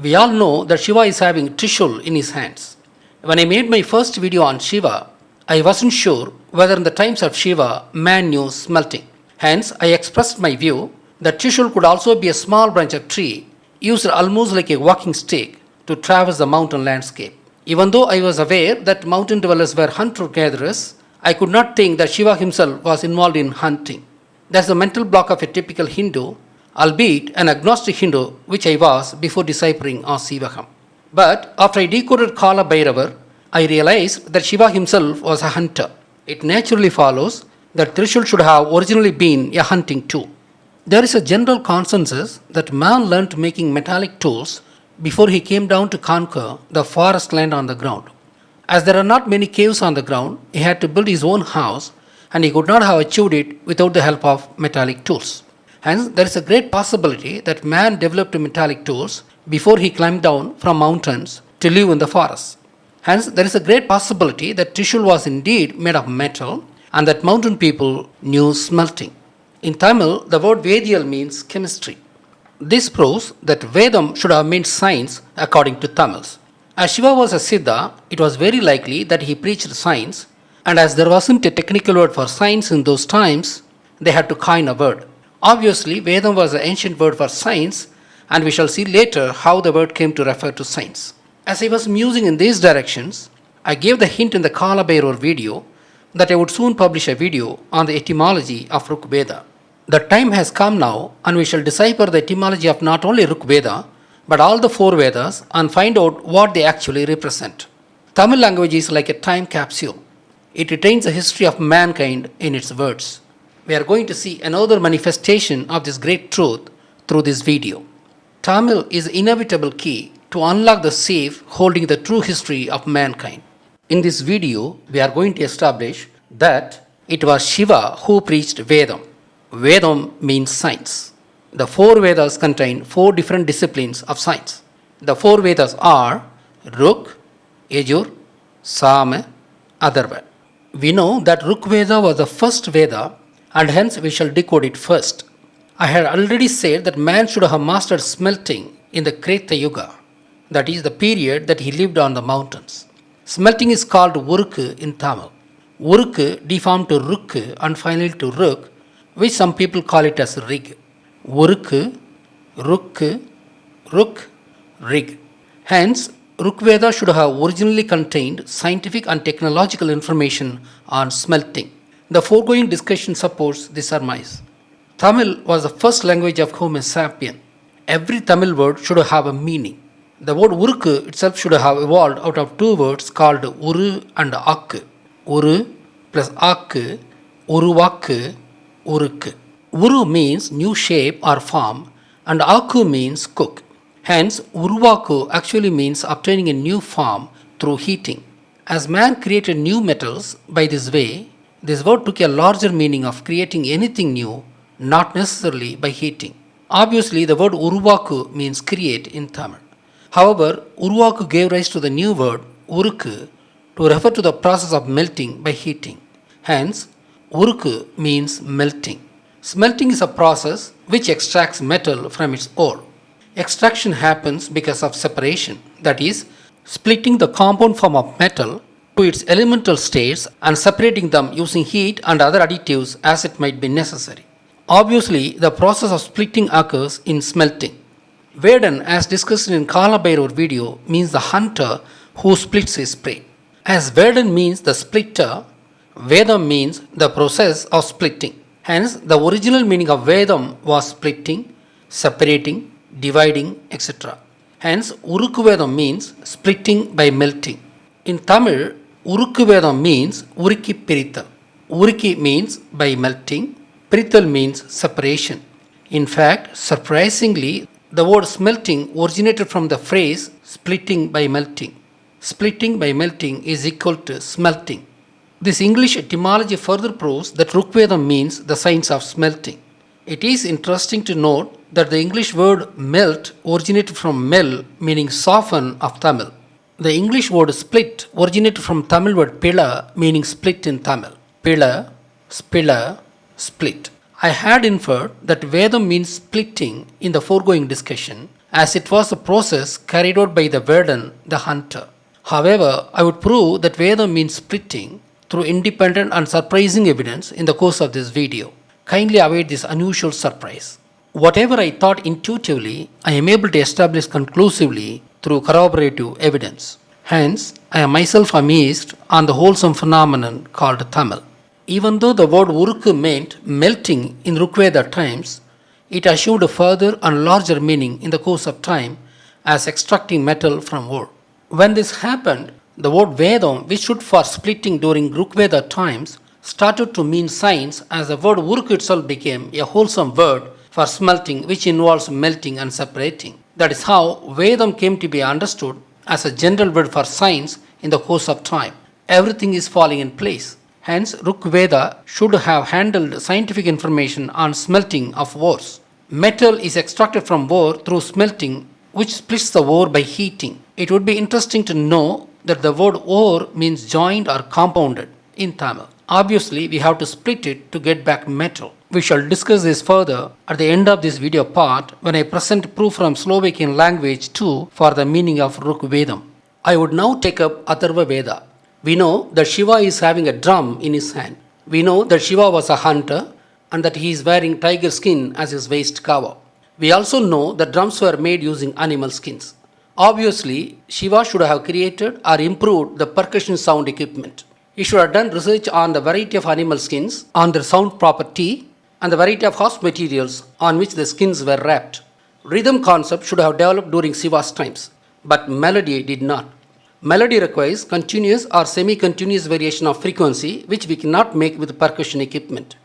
We all know that Shiva is having Trishul in his hands. When I made my first video on Shiva, I wasn't sure whether in the times of Shiva man knew smelting. Hence, I expressed my view that Trishul could also be a small branch of tree used almost like a walking stick to traverse the mountain landscape. Even though I was aware that mountain dwellers were hunter-gatherers, I could not think that Shiva himself was involved in hunting. That's the mental block of a typical Hindu, albeit an agnostic Hindu, which I was before deciphering Vedham. But after I decoded Kala Bhairavar, I realized that Shiva himself was a hunter. It naturally follows that Trishul should have originally been a hunting tool. There is a general consensus that man learnt making metallic tools before he came down to conquer the forest land on the ground. As there are not many caves on the ground, he had to build his own house and he could not have achieved it without the help of metallic tools. Hence, there is a great possibility that man developed metallic tools before he climbed down from mountains to live in the forest. Hence, there is a great possibility that Trishul was indeed made of metal and that mountain people knew smelting. In Tamil, the word Vedial means chemistry. This proves that Vedham should have meant science according to Tamils. As Shiva was a Siddha, it was very likely that he preached science, and as there wasn't a technical word for science in those times, they had to coin a word. Obviously, Vedham was the ancient word for science, and we shall see later how the word came to refer to science. As I was musing in these directions, I gave the hint in the Kala Bhairavar video that I would soon publish a video on the etymology of Ruk Veda. The time has come now, and we shall decipher the etymology of not only Ruk Veda, but all the four Vedas and find out what they actually represent. Tamil language is like a time capsule. It retains the history of mankind in its words. We are going to see another manifestation of this great truth through this video. Tamil is the inevitable key to unlock the safe holding the true history of mankind. In this video, we are going to establish that it was Shiva who preached Vedham. Vedham means science. The four Vedas contain four different disciplines of science. The four Vedas are Ruk, Yajur, Sama, Atharva. We know that Ruk Veda was the first Veda and hence we shall decode it first. I had already said that man should have mastered smelting in the Kreta Yuga, that is the period that he lived on the mountains. Smelting is called Urukku in Tamil. Urukku deformed to Rukku and finally to Ruk, which some people call it as Rig. Urukku, Rukku, Ruk, Rig. Hence, Ruk Veda should have originally contained scientific and technological information on smelting. The foregoing discussion supports this surmise. Tamil was the first language of Homo sapien. Every Tamil word should have a meaning. The word Urukku itself should have evolved out of two words called Uru and Akku. Uru plus Akku, Uruvakku, Urukku. Uru means new shape or form and Akku means cook. Hence, Uruvakku actually means obtaining a new form through heating. As man created new metals by this way, this word took a larger meaning of creating anything new, not necessarily by heating. Obviously, the word Uruvakku means create in Tamil. However, Uruvakku gave rise to the new word Urukku to refer to the process of melting by heating. Hence, Urukku means melting. Smelting is a process which extracts metal from its ore. Extraction happens because of separation, that is, splitting the compound form of metal to its elemental states and separating them using heat and other additives as it might be necessary. Obviously, the process of splitting occurs in smelting. Vedhan, as discussed in Kala Bhairavar video, means the hunter who splits his prey. As Vedhan means the splitter, Vedham means the process of splitting. Hence, the original meaning of Vedham was splitting, separating, dividing, etc. Hence, Urukku Vedham means splitting by melting. In Tamil, Urukku Vedham means Uriki Pirithal. Uriki means by melting, Pirithal means separation. In fact, surprisingly, the word smelting originated from the phrase splitting by melting. Splitting by melting is equal to smelting. This English etymology further proves that Rukveda means the science of smelting. It is interesting to note that the English word melt originated from mel, meaning soften, of Tamil. The English word split originated from Tamil word pila, meaning split in Tamil. Pila, spilla, split. I had inferred that Vedam means splitting in the foregoing discussion, as it was a process carried out by the Vedhan, the hunter. However, I would prove that Vedha means splitting through independent and surprising evidence in the course of this video. Kindly await this unusual surprise. Whatever I thought intuitively, I am able to establish conclusively through corroborative evidence. Hence, I am myself amazed on the wholesome phenomenon called Tamil. Even though the word urukku meant melting in Rigveda times, it assumed a further and larger meaning in the course of time as extracting metal from ore. When this happened, the word Vedam, which stood for splitting during Rigveda times, started to mean science as the word uruk itself became a wholesome word for smelting, which involves melting and separating. That is how Vedam came to be understood as a general word for science in the course of time. Everything is falling in place. Hence, Rigveda should have handled scientific information on smelting of ores. Metal is extracted from ore through smelting, which splits the ore by heating. It would be interesting to know that the word ore means joined or compounded in Tamil. Obviously, we have to split it to get back metal. We shall discuss this further at the end of this video part when I present proof from Slovakian language too for the meaning of Rigvedam. I would now take up Athirvu Veda. We know that Shiva is having a drum in his hand. We know that Shiva was a hunter and that he is wearing tiger skin as his waist cover. We also know that drums were made using animal skins. Obviously, Shiva should have created or improved the percussion sound equipment. He should have done research on the variety of animal skins, on their sound property, and the variety of house materials on which the skins were wrapped. Rhythm concept should have developed during Shiva's times, but melody did not. Melody requires continuous or semi-continuous variation of frequency, which we cannot make with percussion equipment.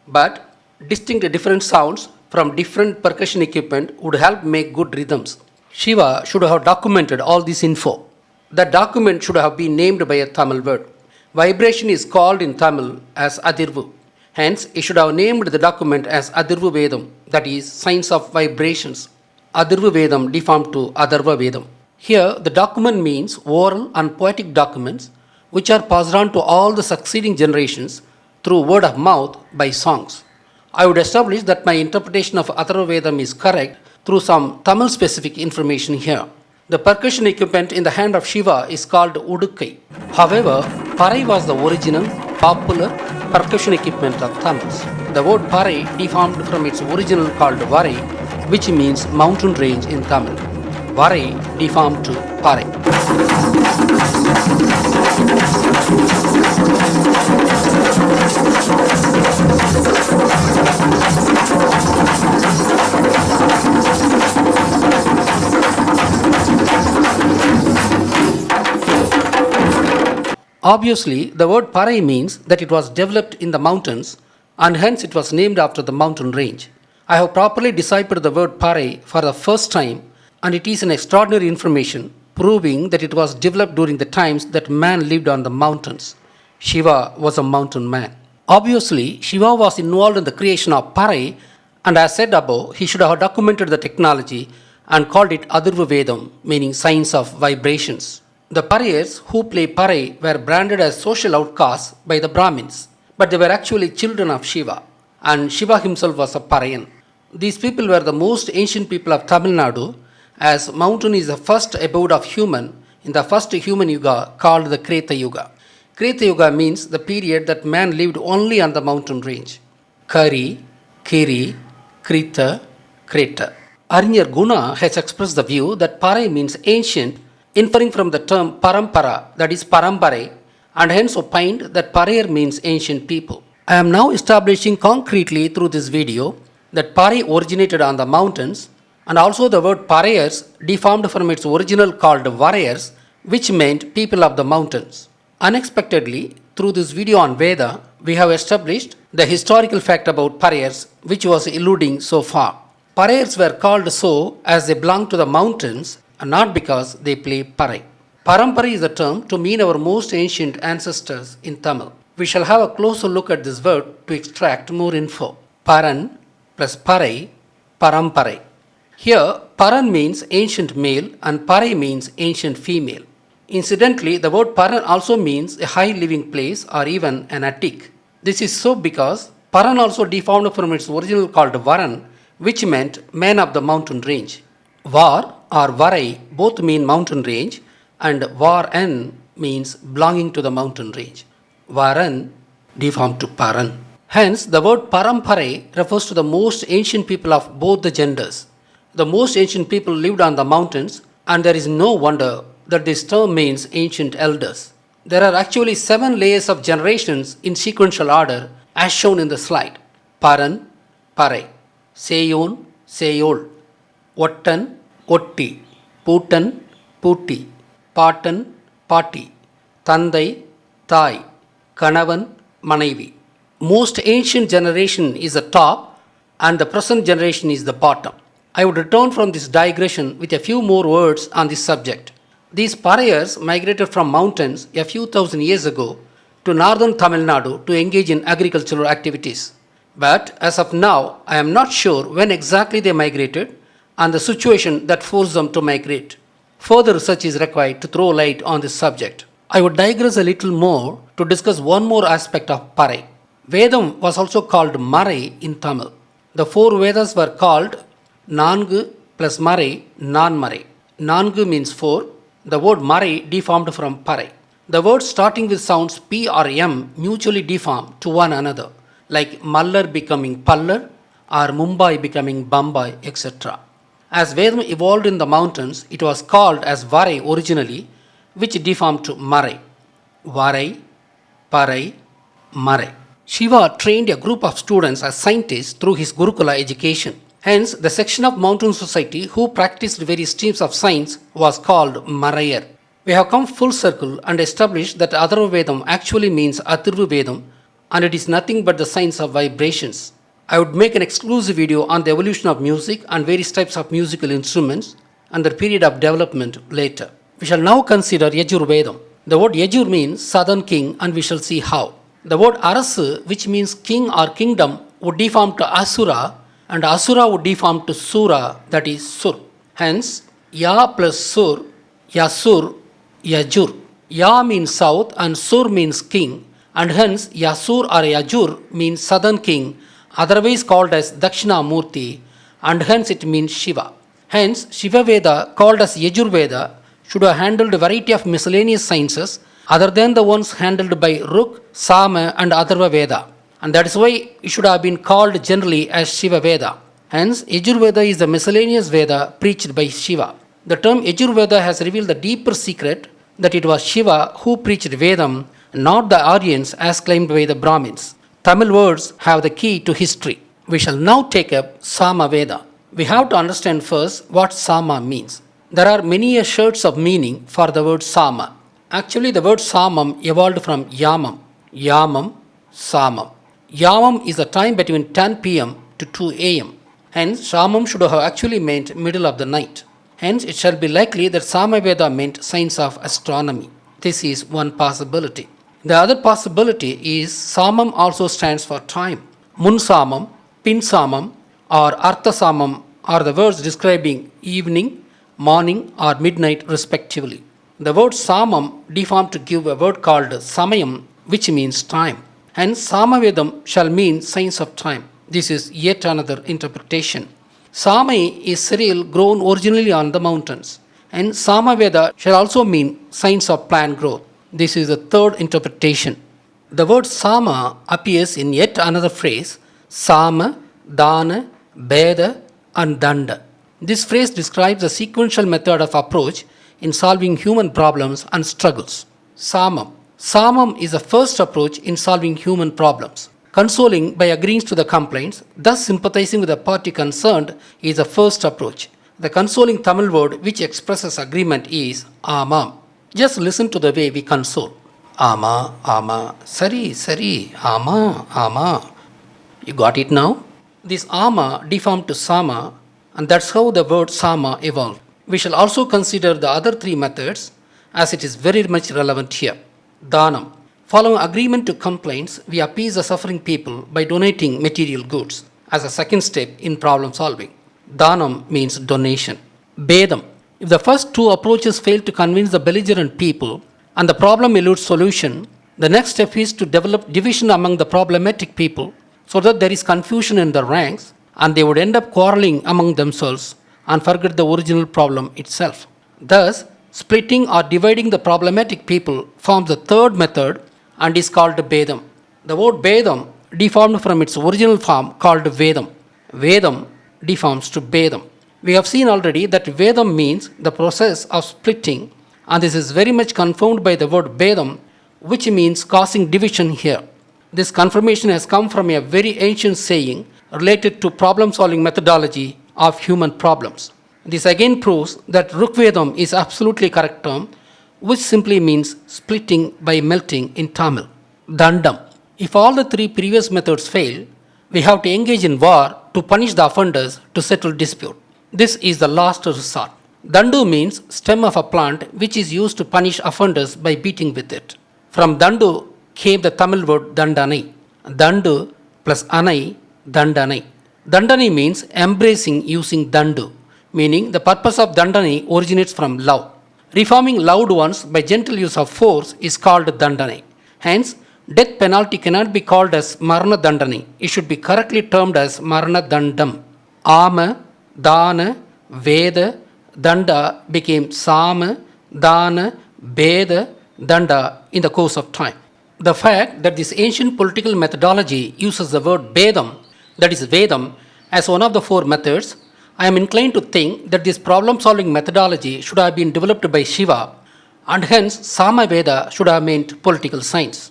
But distinct different sounds from different percussion equipment would help make good rhythms. Shiva should have documented all this info. That document should have been named by a Tamil word. Vibration is called in Tamil as Athirvu. Hence, he should have named the document as Athirvu Vedam, that is, science of vibrations. Athirvu Vedam deformed to Atharva Vedam. Here, the document means oral and poetic documents which are passed on to all the succeeding generations through word of mouth by songs. I would establish that my interpretation of Atharva Vedam is correct through some Tamil specific information here. The percussion equipment in the hand of Shiva is called Udukkai. However, Parai was the original, popular percussion equipment of Tamils. The word Parai deformed from its original called Varai, which means mountain range in Tamil. Varai deformed to Parai. Obviously, the word Parai means that it was developed in the mountains and hence it was named after the mountain range. I have properly deciphered the word Parai for the first time and it is an extraordinary information proving that it was developed during the times that man lived on the mountains. Shiva was a mountain man. Obviously, Shiva was involved in the creation of Parai and as said above, he should have documented the technology and called it Athirvu Vedam, meaning science of vibrations. The Parayars who play Parai were branded as social outcasts by the Brahmins, but they were actually children of Shiva, and Shiva himself was a Parayan. These people were the most ancient people of Tamil Nadu, as mountain is the first abode of human in the first human yuga called the Kreta Yuga. Kreta Yuga means the period that man lived only on the mountain range. Kari, Kiri, Krita, Kreta. Arinyar Guna has expressed the view that Parai means ancient, inferring from the term Parampara, that is Parampare, and hence opined that Parayar means ancient people. I am now establishing concretely through this video that Parai originated on the mountains and also the word Parayars deformed from its original called Varayars, which meant people of the mountains. Unexpectedly, through this video on Veda, we have established the historical fact about Parayars, which was eluding so far. Parayars were called so as they belong to the mountains and not because they play Parai. Parampara is a term to mean our most ancient ancestors in Tamil. We shall have a closer look at this word to extract more info. Paran plus Parai, Paramparai. Here, Paran means ancient male and Parai means ancient female. Incidentally, the word Paran also means a high living place or even an attic. This is so because Paran also deformed from its original called Varan, which meant man of the mountain range. Var or Varai both mean mountain range, and Varan means belonging to the mountain range. Varan deformed to Paran. Hence, the word Paramparai refers to the most ancient people of both the genders. The most ancient people lived on the mountains, and there is no wonder that this term means ancient elders. There are actually 7 layers of generations in sequential order as shown in the slide. Paran, Parai, Seyon, Seyol, Ottan, Otti, Putan, Putti, Patan, Patti, Tandai, Thai, Kanavan, Manaivi. Most ancient generation is the top and the present generation is the bottom. I would return from this digression with a few more words on this subject. These pariahs migrated from mountains a few thousand years ago to northern Tamil Nadu to engage in agricultural activities. But as of now, I am not sure when exactly they migrated and the situation that forced them to migrate. Further research is required to throw light on this subject. I would digress a little more to discuss one more aspect of Parai. Vedham was also called Marai in Tamil. The 4 Vedas were called Nangu plus Marai, Non-Marai. Nangu means 4. The word Marai deformed from Parai. The words starting with sounds P or M mutually deform to one another, like Mallar becoming Pallar or Mumbai becoming Bombay, etc. As Vedham evolved in the mountains, it was called as Varai originally, which deformed to Marai. Varai, Parai, Marai. Shiva trained a group of students as scientists through his Gurukula education. Hence, the section of mountain society who practiced various streams of science was called Marayar. We have come full circle and established that Athirvu Vedam actually means Athirvu Vedam, and it is nothing but the science of vibrations. I would make an exclusive video on the evolution of music and various types of musical instruments and their period of development later. We shall now consider Yajur Vedam. The word Yajur means southern king, and we shall see how. The word Arasu, which means king or kingdom, would deform to Asura, and Asura would deform to Sura, that is Sur. Hence, Ya plus Sur, Yasur, Yajur. Ya means south and Sur means king, and hence Yasur or Yajur means southern king, otherwise called as Dakshina Murti, and hence it means Shiva. Hence, Shiva Veda, called as Yajur Veda, should have handled a variety of miscellaneous sciences other than the ones handled by Ruk, Sama, and Athirvu Veda. And that is why it should have been called generally as Shiva Veda. Hence, Yajur Veda is the miscellaneous Veda preached by Shiva. The term Yajur Veda has revealed the deeper secret that it was Shiva who preached Vedam, not the Aryans as claimed by the Brahmins. Tamil words have the key to history. We shall now take up Sama Veda. We have to understand first what Sama means. There are many shades of meaning for the word Sama. Actually, the word Samam evolved from Yamam. Yamam, Samam. Yamam is the time between 10 pm to 2 am. Hence, Samam should have actually meant middle of the night. Hence, it shall be likely that Samaveda meant science of astronomy. This is one possibility. The other possibility is Samam also stands for time. Mun Samam, Pin Samam, or Artha Samam are the words describing evening, morning, or midnight respectively. The word Samam deformed to give a word called Samayam, which means time. Hence, Samavedam shall mean science of time. This is yet another interpretation. Samai is cereal grown originally on the mountains, and Samaveda shall also mean science of plant growth. This is the third interpretation. The word Sama appears in yet another phrase, Sama, Dhana, Bedha, and Dhanda. This phrase describes a sequential method of approach in solving human problems and struggles. Samam. Samam is the first approach in solving human problems. Consoling by agreeing to the complaints, thus sympathizing with the party concerned, is the first approach. The consoling Tamil word which expresses agreement is Amam. Just listen to the way we console. Ama, Ama, Sari, Sari, Ama, Ama. You got it now? This Ama deformed to Sama, and that's how the word Sama evolved. We shall also consider the other 3 methods as it is very much relevant here. Dhanam. Following agreement to complaints, we appease the suffering people by donating material goods as a second step in problem solving. Dhanam means donation. Bedham. If the first 2 approaches fail to convince the belligerent people and the problem eludes solution, the next step is to develop division among the problematic people so that there is confusion in the ranks and they would end up quarreling among themselves and forget the original problem itself. Thus, splitting or dividing the problematic people forms the third method and is called Vedham. The word Vedham deformed from its original form called Vedham. Vedham deforms to Bedham. We have seen already that Vedham means the process of splitting, and this is very much confirmed by the word Bedham, which means causing division here. This confirmation has come from a very ancient saying related to problem solving methodology of human problems. This again proves that Rukvedam is absolutely correct term, which simply means splitting by melting in Tamil. Dandam. If all the three previous methods fail, we have to engage in war to punish the offenders to settle dispute. This is the last resort. Dandu means stem of a plant which is used to punish offenders by beating with it. From Dandu came the Tamil word Dandanai. Dandu plus Anai, Dandanai. Dandani means embracing using Dandu, meaning the purpose of Dandani originates from love. Reforming loved ones by gentle use of force is called Dandani. Hence, death penalty cannot be called as Marana Dandani. It should be correctly termed as Marana Dandam. Ama, Dhana, Veda, Dhanda became Sama, Dhana, Bedha, Dhanda in the course of time. The fact that this ancient political methodology uses the word Bedham, that is Vedham, as one of the four methods, I am inclined to think that this problem solving methodology should have been developed by Siva, and hence Sama Veda should have meant political science.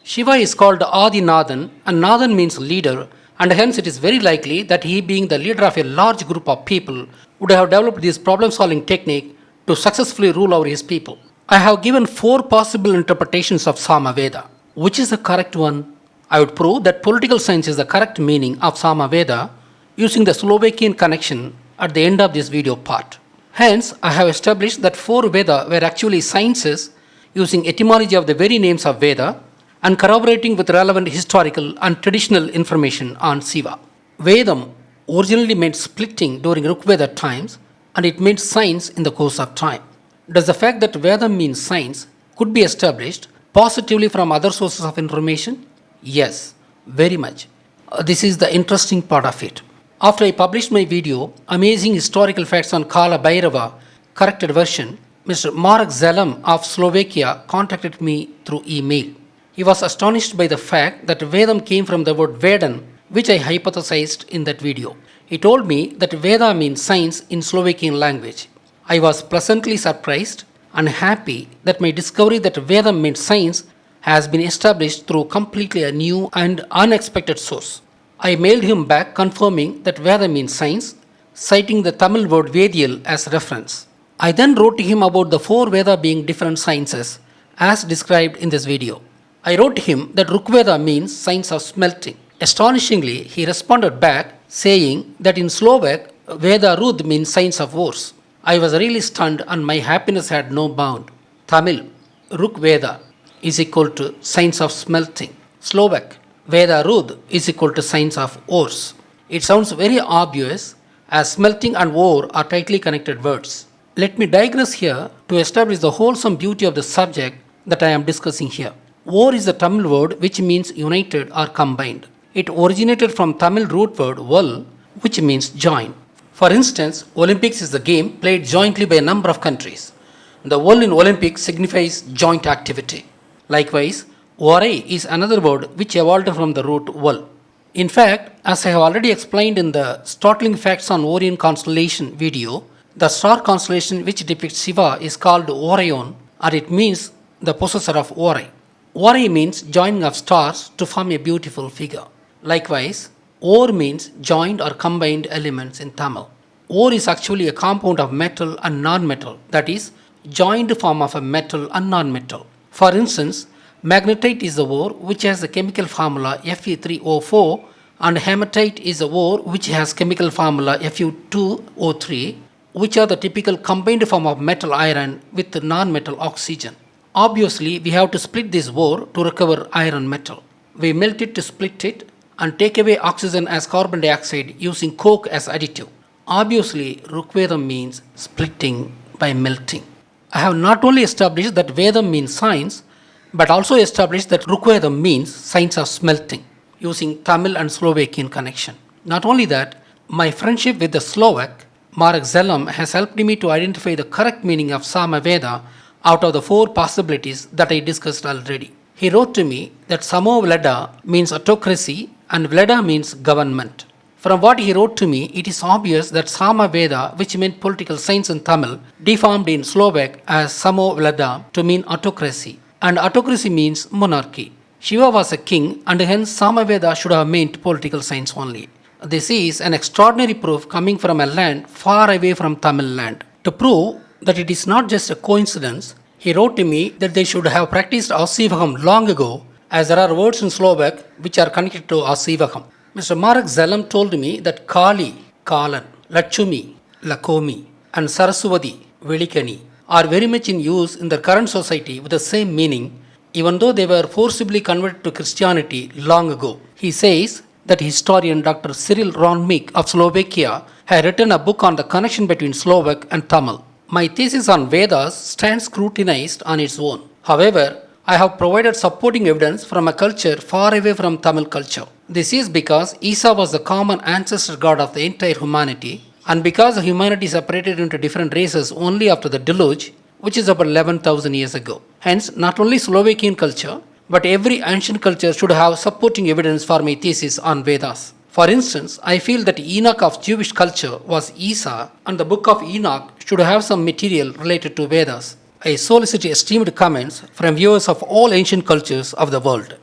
Siva is called Adi Nathan, and Nathan means leader, and hence it is very likely that he, being the leader of a large group of people, would have developed this problem solving technique to successfully rule over his people. I have given four possible interpretations of Sama Veda. Which is the correct one? I would prove that political science is the correct meaning of Sama Veda using the Slovakian connection at the end of this video part. Hence, I have established that four Veda were actually sciences using etymology of the very names of Veda and corroborating with relevant historical and traditional information on Siva. Vedam originally meant splitting during Rigveda times, and it meant science in the course of time. Does the fact that Vedam means science could be established positively from other sources of information? Yes, very much. This is the interesting part of it. After I published my video, Amazing Historical Facts on Kala Bhairava, corrected version, Mr. Marek Zelam of Slovakia contacted me through email. He was astonished by the fact that Vedam came from the word Vedan, which I hypothesized in that video. He told me that Veda means science in Slovakian language. I was pleasantly surprised and happy that my discovery that Veda means science has been established through completely a new and unexpected source. I mailed him back confirming that Veda means science, citing the Tamil word Vedial as reference. I then wrote to him about the four Veda being different sciences as described in this video. I wrote to him that Rukveda means science of smelting. Astonishingly, he responded back saying that in Slovak, Veda Rud means science of wars. I was really stunned and my happiness had no bound. Tamil, Rukveda is equal to science of smelting. Slovak, Veda Rud is equal to science of ores. It sounds very obvious as smelting and ore are tightly connected words. Let me digress here to establish the wholesome beauty of the subject that I am discussing here. Ore is the Tamil word which means united or combined. It originated from Tamil root word val, which means join. For instance, Olympics is the game played jointly by a number of countries. The val in Olympics signifies joint activity. Likewise, Varai is another word which evolved from the root val. In fact, as I have already explained in the Startling Facts on Orion Constellation video, the star constellation which depicts Siva is called Orion, and it means the possessor of Varai. Varai means joining of stars to form a beautiful figure. Likewise, ore means joined or combined elements in Tamil. Ore is actually a compound of metal and non-metal, that is, joined form of a metal and non-metal. For instance, magnetite is the ore which has the chemical formula Fe3O4, and hematite is the ore which has chemical formula Fu2O3, which are the typical combined form of metal iron with the non-metal oxygen. Obviously, we have to split this ore to recover iron metal. We melt it to split it and take away oxygen as carbon dioxide using coke as additive. Obviously, Rukvedam means splitting by melting. I have not only established that Vedam means science, but also established that Rukvedam means science of smelting using Tamil and Slovakian connection. Not only that, my friendship with the Slovak, Mark Zellam has helped me to identify the correct meaning of Sama Veda out of the four possibilities that I discussed already. He wrote to me that Samo Vleda means autocracy and Vleda means government. From what he wrote to me, it is obvious that Sama Veda, which meant political science in Tamil, deformed in Slovak as Samo Vleda to mean autocracy, and autocracy means monarchy. Shiva was a king, and hence Sama Veda should have meant political science only. This is an extraordinary proof coming from a land far away from Tamil land. To prove that it is not just a coincidence, he wrote to me that they should have practiced Asivaham long ago, as there are words in Slovak which are connected to Asivaham. Mr. Mark Zellam told me that Kali, Kalan, Lachumi, Lakomi, and Saraswati, Velikani, are very much in use in the current society with the same meaning, even though they were forcibly converted to Christianity long ago. He says that historian Dr. Cyril Ronmik of Slovakia had written a book on the connection between Slovak and Tamil. My thesis on Vedas stands scrutinized on its own. However, I have provided supporting evidence from a culture far away from Tamil culture. This is because Isa was the common ancestor god of the entire humanity, and because the humanity separated into different races only after the deluge, which is about 11,000 years ago. Hence, not only Slovakian culture, but every ancient culture should have supporting evidence for my thesis on Vedas. For instance, I feel that Enoch of Jewish culture was Isa, and the book of Enoch should have some material related to Vedas. I solicit esteemed comments from viewers of all ancient cultures of the world.